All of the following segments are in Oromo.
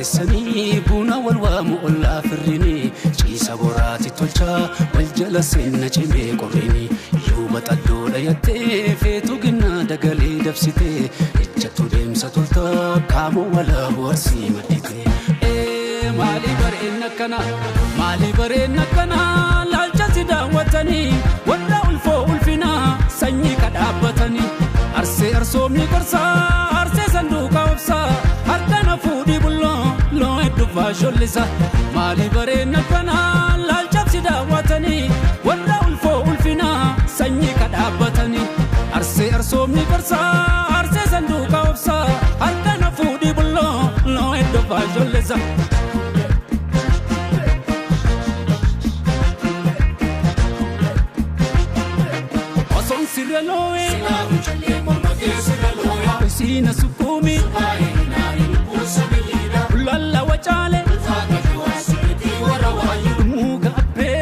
والسني بونا والوام ولا فرني شيسا براتي تلشا والجل سن جمي قرني يوم تدول يتي فيتو جنا دقلي دفستي اجتو ديمسا تلتا كامو ولا ورسي مديتي مالي برينك كنا لالجاتي داوتني ولا الفو الفنا سني كدابتني أرسي أرسومي كرسا أرسي صندوق وبسا هردنا فودي بلو لو يدفع شلسا مالي برينك كنا لالجاتي داوتني ولا الفو الفنا سني كدابتني أرسي أرسومي كرسا أرسي صندوق وبسا هردنا فودي بلو لو يدفع شلسا Siraloe, Sina Sukumi, Lala Wachale, Mugabe,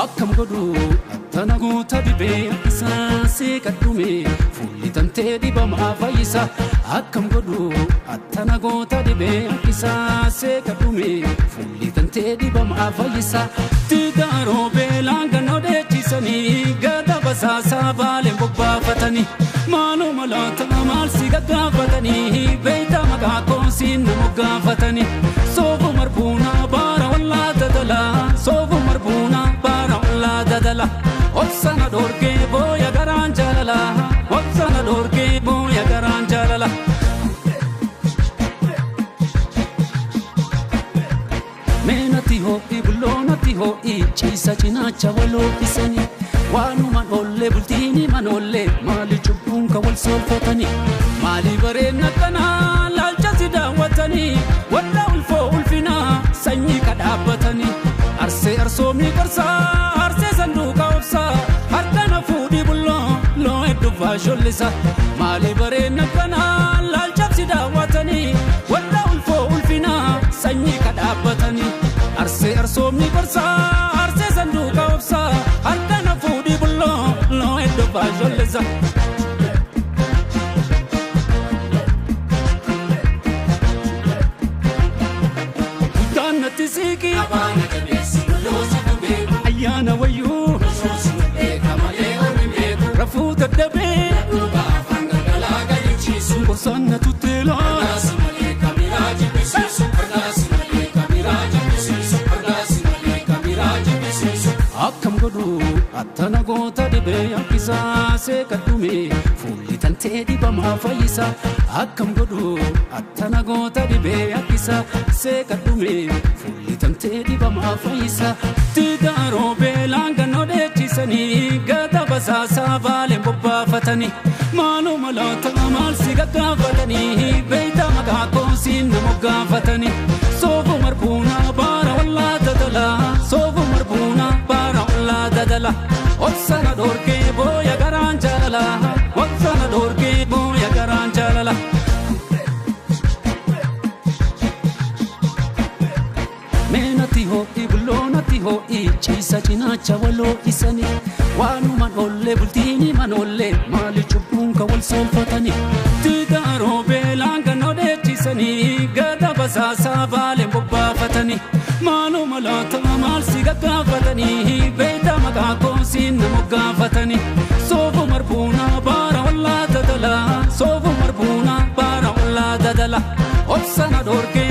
Akam Godu, Tanago Tabibe, Sase Katumi, Fulitante di Bama Faisa, Akam Godu, Tanago Tabibe, Sase Katumi, Fulitante di Bama Faisa, Tigaro Belanga de Tisani, Gada Basasa Vale Boba Fatani, Mano Malata Mal Sigaga Fatani, Beta Magako Sin Moga Fatani, Sovo Marbuna, Bara Walla Dadala, Sovo Marbuna, Bara Walla Dadala, Opsana Dorke, Boya Garanjalala, Opsana Dorke, Boya Garanjalala. Menati ho ibulonati ho ichisa chinacha walo isani wanu manolle bultini manolle mali chubunka wal solfatani mali barena kana lalchati dawatani wala ulfo ulfina sanyi kadabatani arse arsomi karsa arse sanduka opsa harkana fudi bullo lo edufa shollisa mali barena kana lalchati dawatani wala ulfo ulfina sanyi kadabatani arse arsomi karsa arse sanduka opsa harkana fudi bullo lo edufa shollisa Tisiki abana kabesi losi kumbe ayana wayu losi kamale ombe rafuta dabe kuba fanga galaga yichisu kosana tutela nasimale kamiraji bisisu nasimale kamiraji bisisu nasimale kamiraji bisisu akam godu atana gota debe akisa se kadumi fulitante di bama faisa akam godu atana gota debe akisa se kadumi fulitante di bama faisa Tigaro belanga no de tisani gada basasa vale bobba fatani mano malata mal sigaga fatani beita magako sin moga fatani sovo marbuna bara walla dadala sovo marbuna bara walla dadala otsana dorke boya garanjalala otsana dorke boya garanjalala Menati ho ibulonati ho ichisa chinacha walo isani wanu manolle bultini manolle mali chubunka wal solfatani Tigaro belanga no de tisani gada basasa vale bobba fatani mano malata mal sigaga fatani beita magako sin moga fatani sovo marbuna bara walla dadala sovo marbuna bara walla dadala opsana dorke